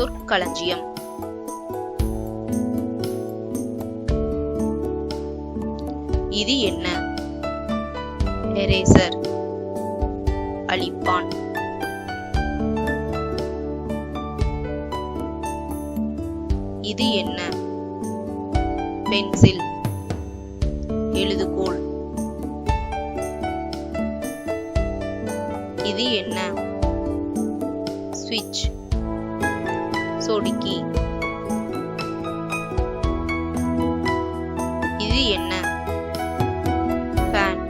சொற்களஞ்சியம். இது என்ன? எரேசர், அழிப்பான். இது என்ன? பென்சில், எழுதுகோல். இது என்ன? ஸ்விட்ச், சொடுக்கி. இது என்ன? ஃபேன்,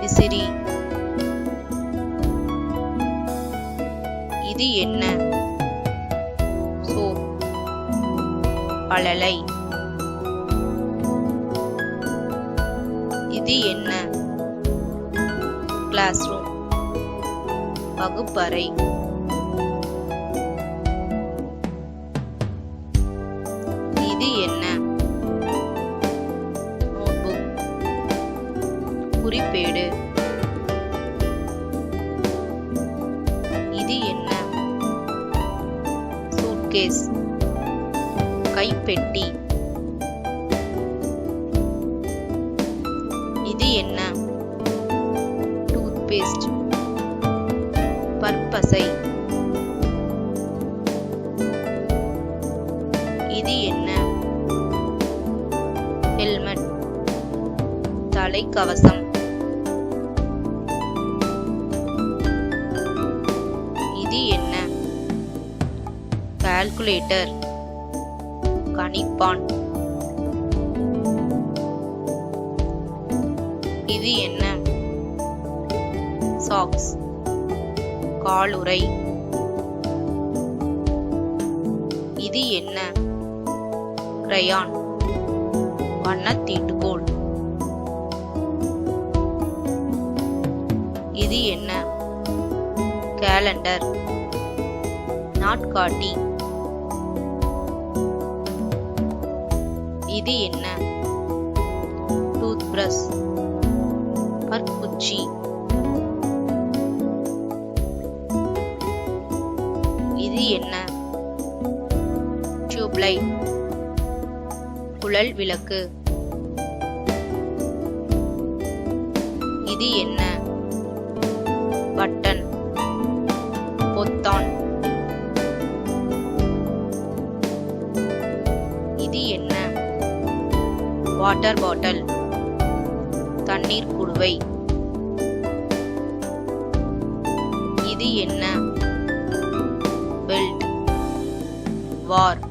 விசிறி. இது என்ன? சோப், பலலை. இது என்ன? கிளாஸ் ரூம், வகுப்பறை. இது என்ன? நோட்புக், குறிப்பேடு. இது என்ன? சூட்கேஸ், கைப்பெட்டி. இது என்ன? டூத்பேஸ்ட், பற்பசை. இது என்ன? ஹெல்மெட், தலைக்கவசம். இது என்ன? கால்குலேட்டர், கணிப்பான். இது என்ன? சாக்ஸ், காலுறை. இது என்ன? கிரையான், வண்ணத்தீட்டுகோல். இது என்ன? கேலண்டர், நாட்காட்டி. இது என்ன? டூத்பிரஷ், பற்குச்சி. இது என்ன? டியூப்லைட், குழல் விளக்கு. இது என்ன? பட்டன், பொத்தான். இது என்ன? வாட்டர் பாட்டில், தண்ணீர் குடுவை. இது என்ன? பெல்ட், வார்.